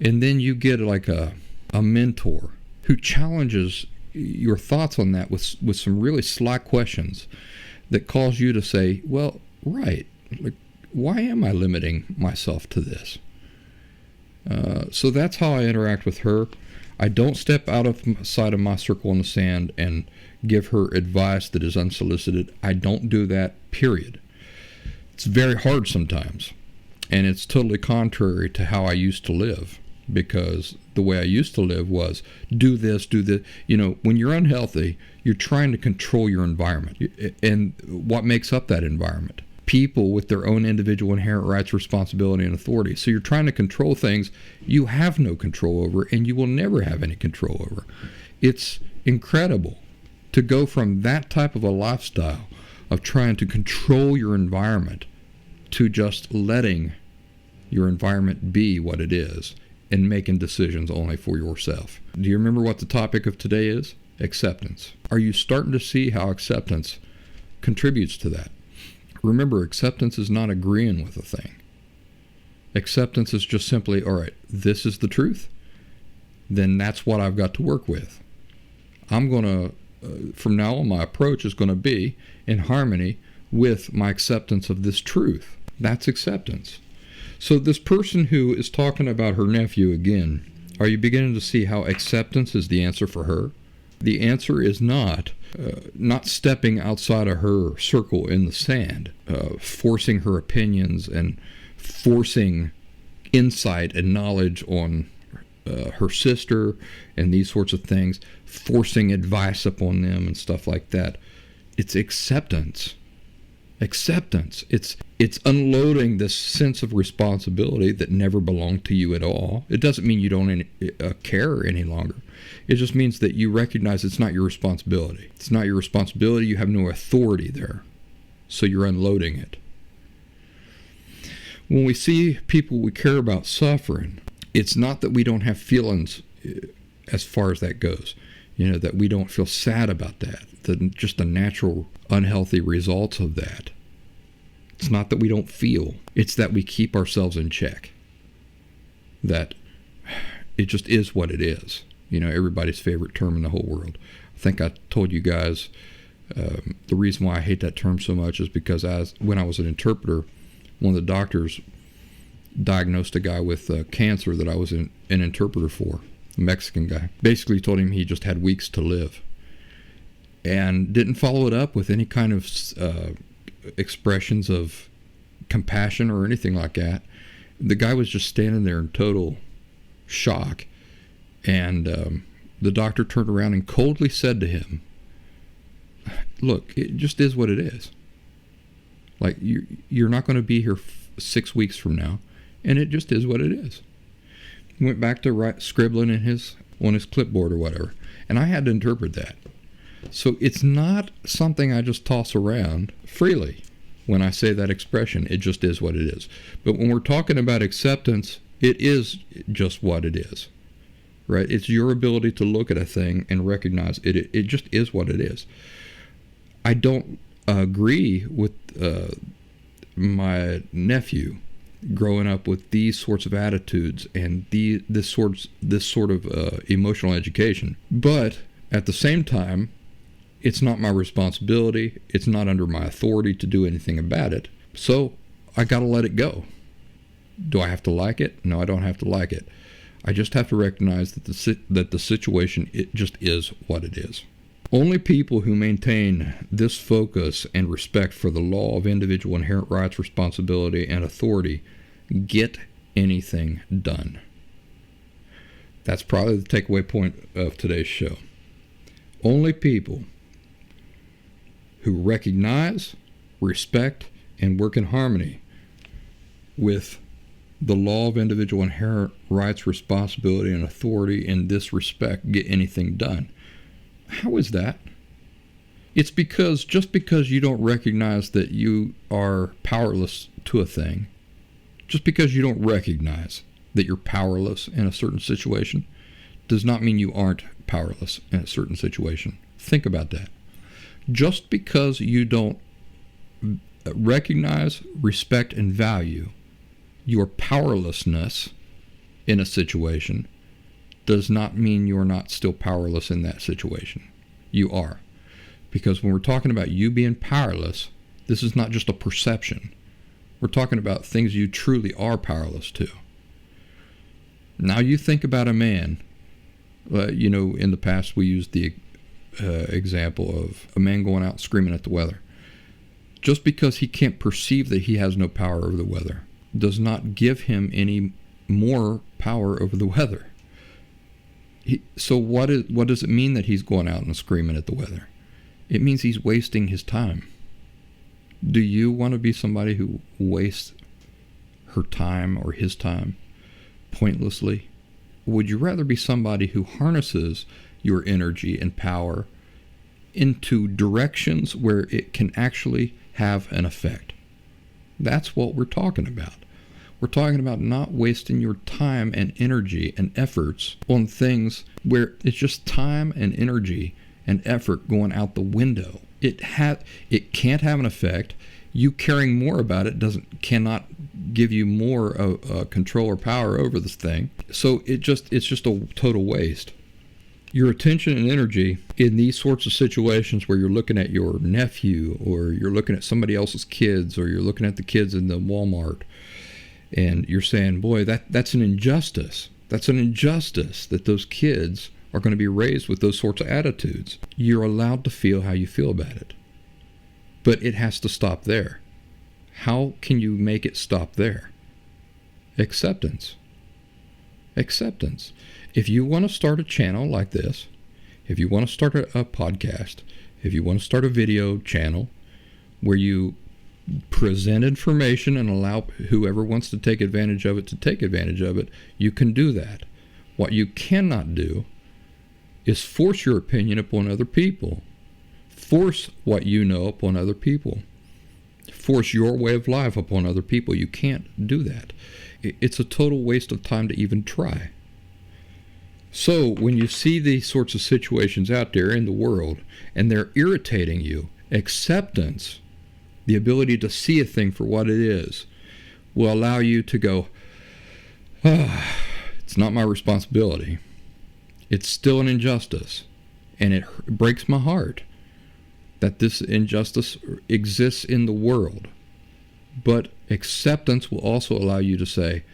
And then you get like a mentor who challenges your thoughts on that with some really sly questions that cause you to say, well, right, like, why am I limiting myself to this? So that's how I interact with her. I don't step outside of my circle in the sand and give her advice that is unsolicited. I don't do that, period. It's very hard sometimes, and it's totally contrary to how I used to live, because the way I used to live was do this. When you're unhealthy, you're trying to control your environment. And what makes up that environment? People with their own individual inherent rights, responsibility, and authority. So you're trying to control things you have no control over and you will never have any control over. It's incredible to go from that type of a lifestyle of trying to control your environment to just letting your environment be what it is and making decisions only for yourself. Do you remember what the topic of today is? Acceptance. Are you starting to see how acceptance contributes to that? Remember, acceptance is not agreeing with a thing. Acceptance is just simply, all right, this is the truth, then that's what I've got to work with. I'm going to, from now on, my approach is going to be in harmony with my acceptance of this truth. That's acceptance. So this person who is talking about her nephew again, are you beginning to see how acceptance is the answer for her? The answer is not stepping outside of her circle in the sand, forcing her opinions and forcing insight and knowledge on her sister and these sorts of things, forcing advice upon them and stuff like that. It's acceptance. Acceptance. It's unloading this sense of responsibility that never belonged to you at all. It doesn't mean you don't care any longer. It just means that you recognize it's not your responsibility. It's not your responsibility. You have no authority there. So you're unloading it. When we see people we care about suffering, it's not that we don't have feelings as far as that goes. That we don't feel sad about that. Just the natural unhealthy results of that. It's not that we don't feel. It's that we keep ourselves in check. That it just is what it is. Everybody's favorite term in the whole world. I think I told you guys the reason why I hate that term so much is because when I was an interpreter, one of the doctors diagnosed a guy with cancer that I was an interpreter for, a Mexican guy. Basically told him he just had weeks to live. And didn't follow it up with any kind of expressions of compassion or anything like that. The guy was just standing there in total shock. And the doctor turned around and coldly said to him, look, it just is what it is. Like, you're not going to be here 6 weeks from now, and it just is what it is. He went back to scribbling on his clipboard or whatever, and I had to interpret that. So it's not something I just toss around freely when I say that expression. It just is what it is. But when we're talking about acceptance, it is just what it is, right? It's your ability to look at a thing and recognize it. It just is what it is. I don't agree with my nephew growing up with these sorts of attitudes and this sort of emotional education. But at the same time, it's not my responsibility. It's not under my authority to do anything about it. So I got to let it go. Do I have to like it? No, I don't have to like it. I just have to recognize that the situation, it just is what it is. Only people who maintain this focus and respect for the law of individual inherent rights, responsibility, and authority get anything done. That's probably the takeaway point of today's show. Only people who recognize, respect, and work in harmony with the law of individual inherent rights, responsibility, and authority in this respect get anything done. How is that? It's because just because you don't recognize that you are powerless to a thing, just because you don't recognize that you're powerless in a certain situation, does not mean you aren't powerless in a certain situation. Think about that. Just because you don't recognize, respect, and value your powerlessness in a situation does not mean you're not still powerless in that situation. You are. Because when we're talking about you being powerless, this is not just a perception. We're talking about things you truly are powerless to. Now you think about a man. In the past we used the example of a man going out screaming at the weather. Just because he can't perceive that he has no power over the weather does not give him any more power over the weather. So what does it mean that he's going out and screaming at the weather? It means he's wasting his time. Do you want to be somebody who wastes her time or his time pointlessly? Would you rather be somebody who harnesses your energy and power into directions where it can actually have an effect? That's what we're talking about. We're talking about not wasting your time and energy and efforts on things where it's just time and energy and effort going out the window. It can't have an effect. You caring more about it cannot give you more control or power over this thing. So it's just a total waste. Your attention and energy in these sorts of situations where you're looking at your nephew or you're looking at somebody else's kids or you're looking at the kids in the Walmart and you're saying, boy, that's an injustice. That's an injustice that those kids are going to be raised with those sorts of attitudes. You're allowed to feel how you feel about it. But it has to stop there. How can you make it stop there? Acceptance. Acceptance. If you want to start a channel like this, if you want to start a podcast, if you want to start a video channel where you present information and allow whoever wants to take advantage of it to take advantage of it, you can do that. What you cannot do is force your opinion upon other people. Force what you know upon other people. Force your way of life upon other people. You can't do that. It's a total waste of time to even try. So when you see these sorts of situations out there in the world and they're irritating you, acceptance, the ability to see a thing for what it is, will allow you to go, it's not my responsibility. It's still an injustice. And it breaks my heart that this injustice exists in the world. But acceptance will also allow you to say,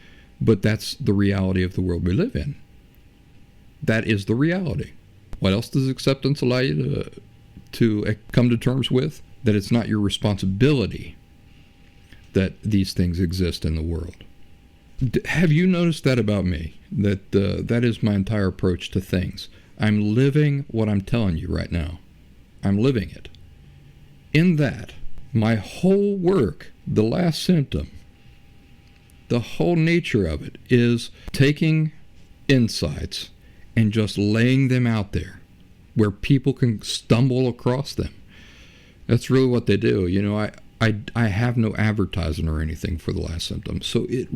but that's the reality of the world we live in. That is the reality. What else does acceptance allow you to come to terms with? That it's not your responsibility that these things exist in the world. Have you noticed that about me? That is my entire approach to things. I'm living what I'm telling you right now. I'm living it. in that, my whole work, The Last Symptom, the whole nature of it is taking insights and just laying them out there where people can stumble across them. That's really what they do. You know, I have no advertising or anything for The Last Symptom, so it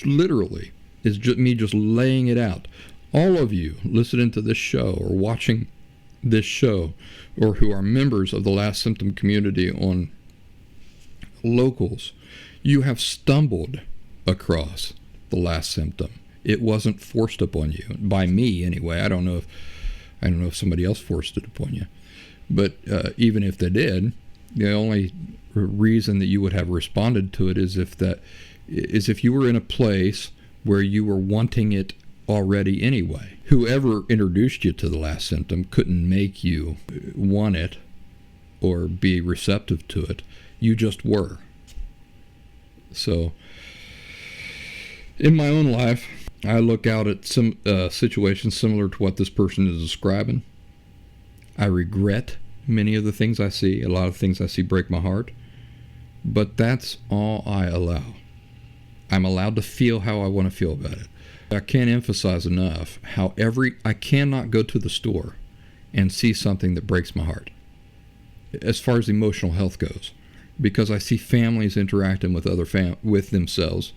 literally is just me just laying it out. All of you listening to this show or watching this show, or who are members of the Last Symptom community on locals, you have stumbled across The Last Symptom. It wasn't forced upon you, by me anyway. I don't know if somebody else forced it upon you, but even if they did, the only reason that you would have responded to it is if you were in a place where you were wanting it already anyway. Whoever introduced you to The Last Symptom couldn't make you want it or be receptive to it. You just were. So, in my own life, I look out at some situations similar to what this person is describing. I regret many of the things I see. A lot of things I see break my heart. But that's all I allow. I'm allowed to feel how I want to feel about it. I can't emphasize enough how I cannot go to the store and see something that breaks my heart as far as emotional health goes, because I see families interacting with with themselves.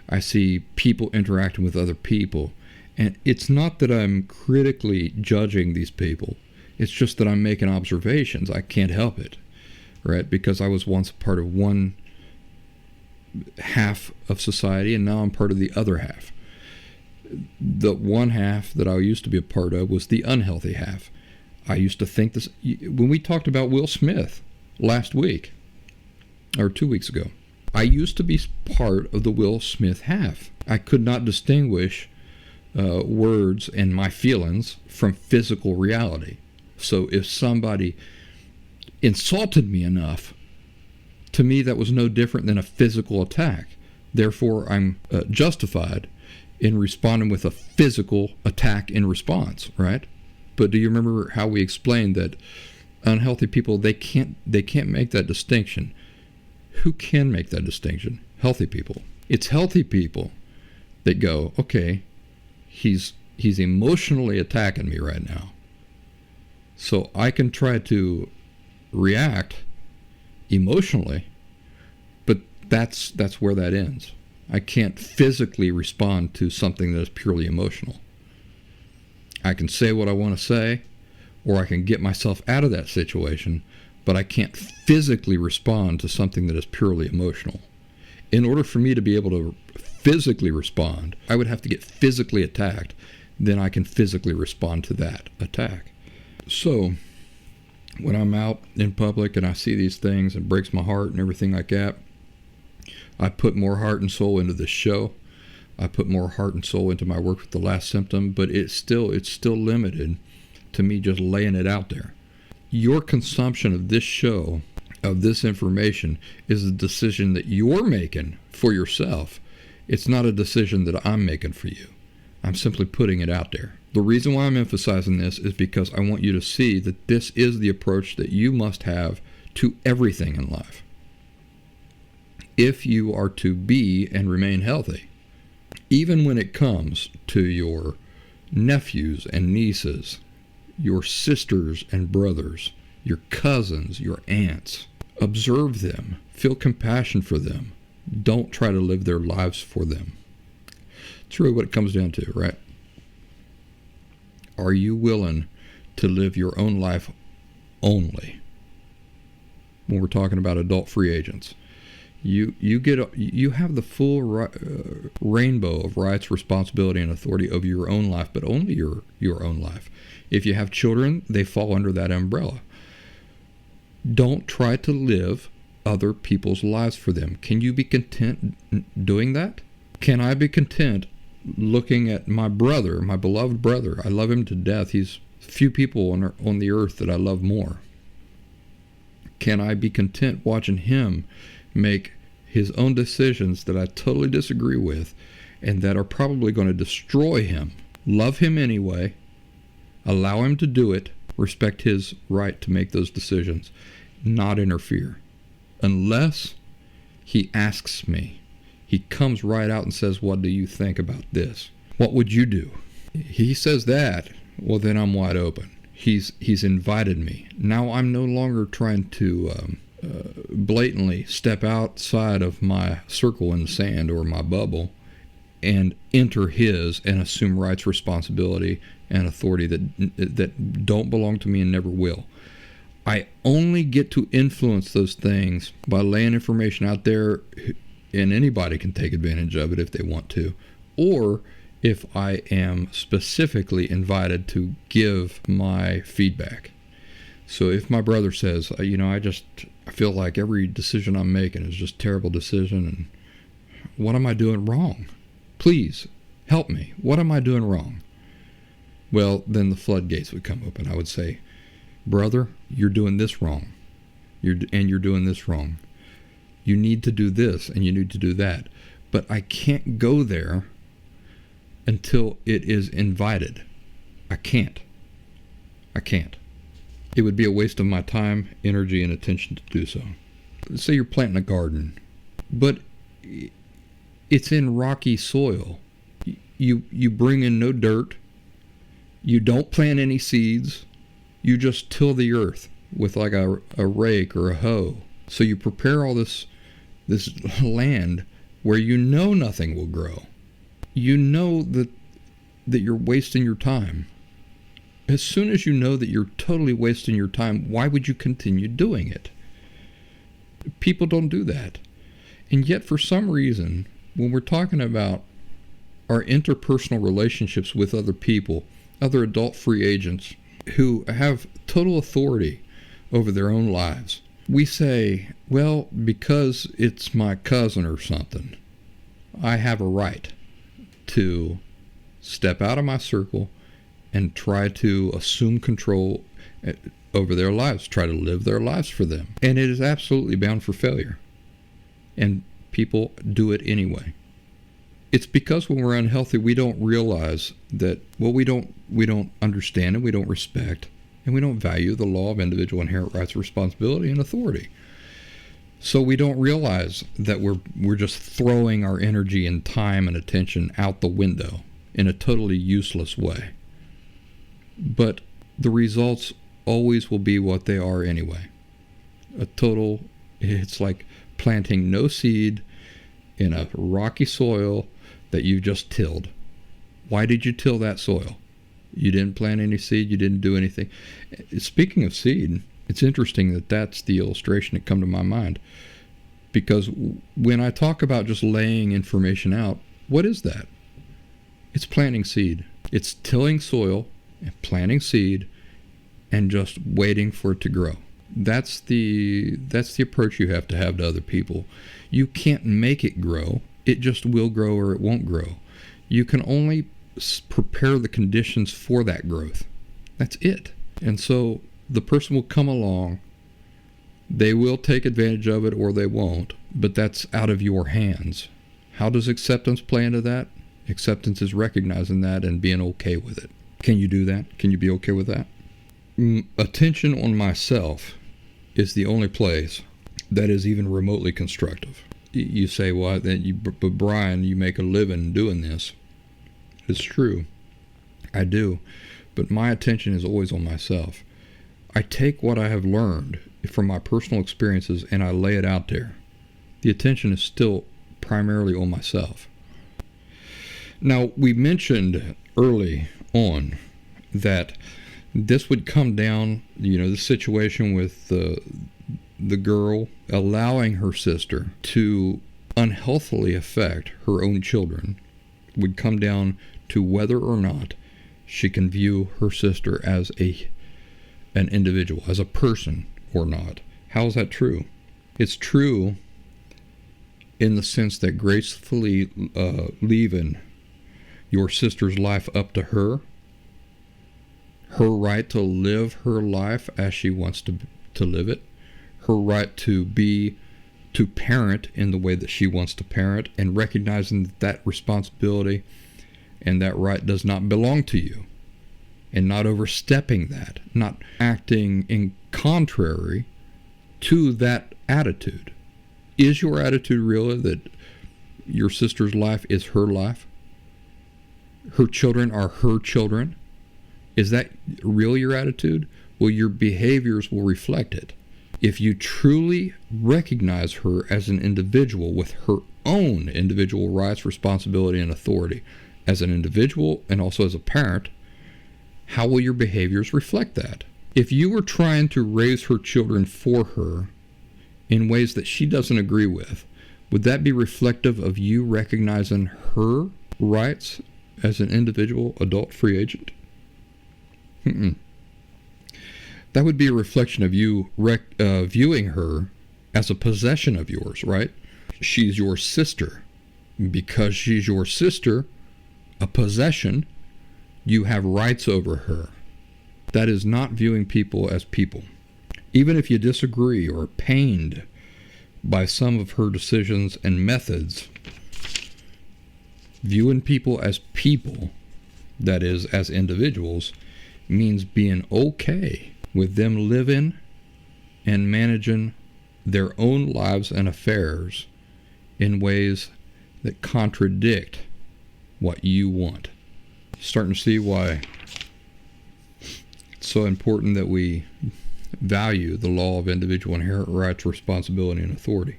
I see people interacting with other people, and it's not that I'm critically judging these people. It's just that I'm making observations. I can't help it, right? Because I was once a part of one half of society, and now I'm part of the other half. The one half that I used to be a part of was the unhealthy half. I used to think this, when we talked about Will Smith last week, or 2 weeks ago, I used to be part of the Will Smith half. I could not distinguish words and my feelings from physical reality. So if somebody insulted me enough, to me that was no different than a physical attack. Therefore, I'm justified in responding with a physical attack in response, right? But do you remember how we explained that unhealthy people, they can't make that distinction? Who can make that distinction? Healthy people. It's healthy people that go, okay, he's emotionally attacking me right now. So I can try to react emotionally, but that's where that ends. I can't physically respond to something that is purely emotional. I can say what I want to say, or I can get myself out of that situation, but I can't physically respond to something that is purely emotional. In order for me to be able to physically respond, I would have to get physically attacked. Then I can physically respond to that attack. So, when I'm out in public and I see these things and it breaks my heart and everything like that, I put more heart and soul into this show. I put more heart and soul into my work with The Last Symptom, but it's still limited to me just laying it out there. Your consumption of this show, of this information, is a decision that you're making for yourself. It's not a decision that I'm making for you. I'm simply putting it out there. The reason why I'm emphasizing this is because I want you to see that this is the approach that you must have to everything in life, if you are to be and remain healthy. Even when it comes to your nephews and nieces, your sisters and brothers, your cousins, your aunts, observe them, feel compassion for them. Don't try to live their lives for them. It's really what it comes down to, right? Are you willing to live your own life only? When we're talking about adult free agents, you have the full rainbow of rights, responsibility, and authority over your own life, but only your own life. If you have children, they fall under that umbrella. Don't try to live other people's lives for them. Can you be content doing that? Can I be content looking at my brother, my beloved brother? I love him to death. He's few people on the earth that I love more. Can I be content watching him make his own decisions that I totally disagree with and that are probably going to destroy him? Love him anyway. Allow him to do it. Respect his right to make those decisions. not interfere. Unless he asks me. He comes right out and says, what do you think about this? What would you do? He says that, well, then I'm wide open. He's invited me. Now I'm no longer trying to blatantly step outside of my circle in the sand or my bubble and enter his and assume rights, responsibility, and authority that don't belong to me and never will. I only get to influence those things by laying information out there, and anybody can take advantage of it if they want to, or if I am specifically invited to give my feedback. So if my brother says, I feel like every decision I'm making is just a terrible decision, and what am I doing wrong? Please help me. What am I doing wrong? Well, then the floodgates would come open. I would say, brother, you're doing this wrong. You're doing this wrong. You need to do this and you need to do that. But I can't go there until it is invited. I can't. It would be a waste of my time, energy, and attention to do so. Let's say you're planting a garden, but it's in rocky soil. You bring in no dirt. You don't plant any seeds. You just till the earth with like a rake or a hoe. So you prepare all this land where you know nothing will grow. You know that you're wasting your time. As soon as you know that you're totally wasting your time, why would you continue doing it? People don't do that. And yet for some reason, when we're talking about our interpersonal relationships with other people, other adult free agents who have total authority over their own lives, we say, well, because it's my cousin or something, I have a right to step out of my circle and try to assume control over their lives, try to live their lives for them. And it is absolutely bound for failure. And people do it anyway. It's because when we're unhealthy, we don't realize that, well, we don't understand and we don't respect and we don't value the law of individual inherent rights, responsibility, and authority. So we don't realize that we're just throwing our energy and time and attention out the window in a totally useless way. But the results always will be what they are anyway. It's like planting no seed in a rocky soil that you just tilled. Why did you till that soil? You didn't plant any seed, you didn't do anything. Speaking of seed, it's interesting that that's the illustration that come to my mind. Because when I talk about just laying information out, what is that? It's planting seed. It's tilling soil and planting seed and just waiting for it to grow. That's the approach you have to other people. You can't make it grow. It just will grow or it won't grow. You can only prepare the conditions for that growth. That's it. And so the person will come along. They will take advantage of it or they won't, but that's out of your hands. How does acceptance play into that? Acceptance is recognizing that and being okay with it. Can you do that? Can you be okay with that? Attention on myself is the only place that is even remotely constructive. You say, well, but Brian, you make a living doing this. It's true. I do. But my attention is always on myself. I take what I have learned from my personal experiences and I lay it out there. The attention is still primarily on myself. Now, we mentioned early on that this would come down, the situation with the girl allowing her sister to unhealthily affect her own children would come down to whether or not she can view her sister as an individual, as a person or not. How is that true? It's true in the sense that gracefully leaving your sister's life up to her right to live her life as she wants to live it, her right to parent in the way that she wants to parent, and recognizing that responsibility and that right does not belong to you, and not overstepping that, not acting in contrary to that attitude. Is your attitude really that your sister's life is her life? Her children are her children? Is that really your attitude? Well, your behaviors will reflect it. If you truly recognize her as an individual with her own individual rights, responsibility, and authority, as an individual and also as a parent, how will your behaviors reflect that? If you were trying to raise her children for her in ways that she doesn't agree with, would that be reflective of you recognizing her rights as an individual adult free agent? That would be a reflection of you viewing her as a possession of yours, right? She's your sister. Because she's your sister, a possession, you have rights over her. That is not viewing people as people. Even if you disagree or are pained by some of her decisions and methods, viewing people as people, that is, as individuals, means being okay with them living and managing their own lives and affairs in ways that contradict what you want. Starting to see why it's so important that we value the law of individual inherent rights, responsibility, and authority.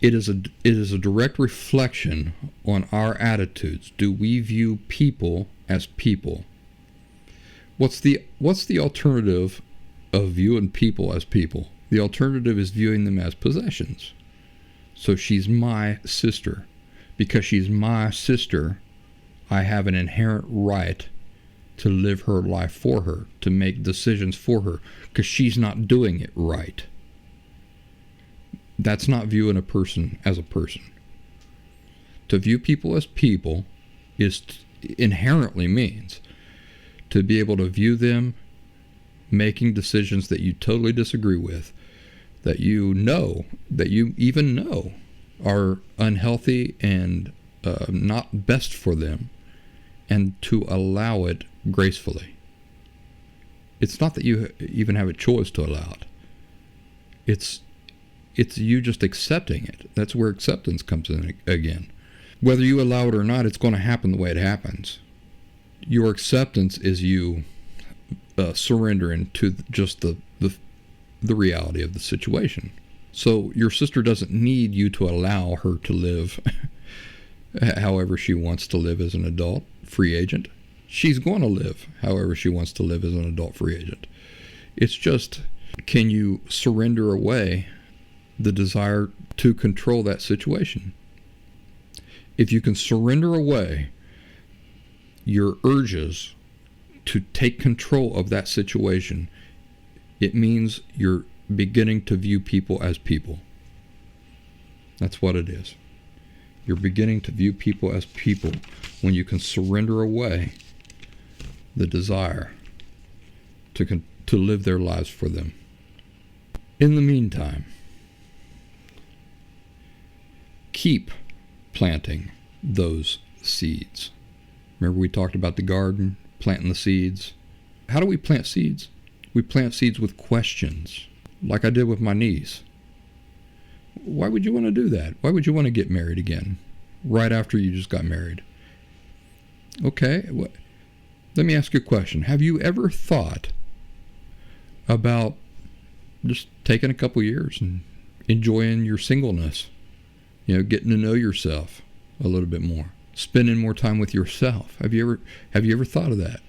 It is a direct reflection on our attitudes. Do we view people as people? What's the alternative of viewing people as people? The alternative is viewing them as possessions. So she's my sister. Because she's my sister, I have an inherent right to live her life for her, to make decisions for her, because she's not doing it right. That's not viewing a person as a person. To view people as people inherently means to be able to view them making decisions that you totally disagree with, that you even know are unhealthy and not best for them, and to allow it gracefully. It's not that you even have a choice to allow it. It's you just accepting it. That's where acceptance comes in again. Whether you allow it or not, it's going to happen the way it happens. Your acceptance is you surrendering to just the reality of the situation. So your sister doesn't need you to allow her to live however she wants to live as an adult free agent. She's going to live however she wants to live as an adult free agent. It's just, can you surrender away the desire to control that situation? If you can surrender away your urges to take control of that situation, it means you're beginning to view people as people. That's what it is. You're beginning to view people as people when you can surrender away the desire to live their lives for them. In the meantime, keep planting those seeds. Remember we talked about the garden, planting the seeds. How do we plant seeds? We plant seeds with questions, like I did with my niece. Why would you want to do that? Why would you want to get married again right after you just got married? Okay, let me ask you a question. Have you ever thought about just taking a couple years and enjoying your singleness? Getting to know yourself a little bit more, spending more time with yourself. Have you ever thought of that?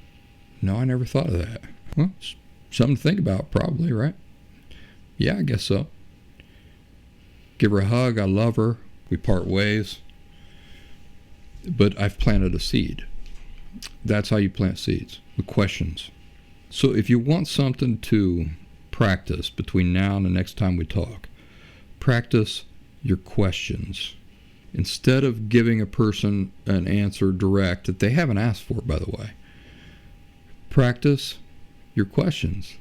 No, I never thought of that. Well, it's something to think about, probably, right? Yeah, I guess so. Give her a hug. I love her. We part ways. But I've planted a seed. That's how you plant seeds, with questions. So if you want something to practice between now and the next time we talk, practice your questions. Instead of giving a person an answer direct that they haven't asked for, by the way, practice your questions.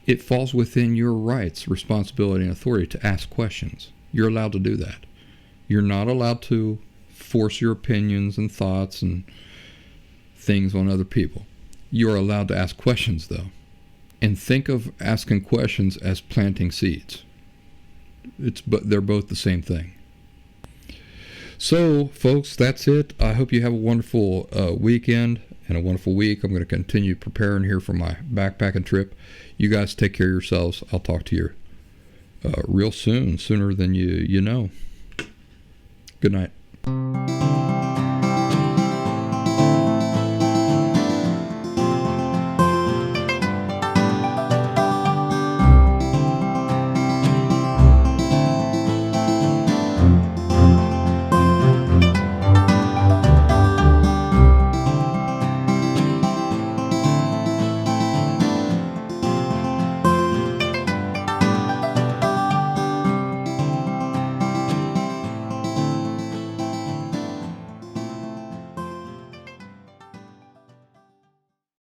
It falls within your rights, responsibility, and authority to ask questions. You're allowed to do that. You're not allowed to force your opinions and thoughts and things on other people. You're allowed to ask questions, though. and think of asking questions as planting seeds. They're both the same thing. So, folks, that's it. I hope you have a wonderful weekend and a wonderful week. I'm going to continue preparing here for my backpacking trip. You guys take care of yourselves. I'll talk to you real soon, sooner than you know. Good night.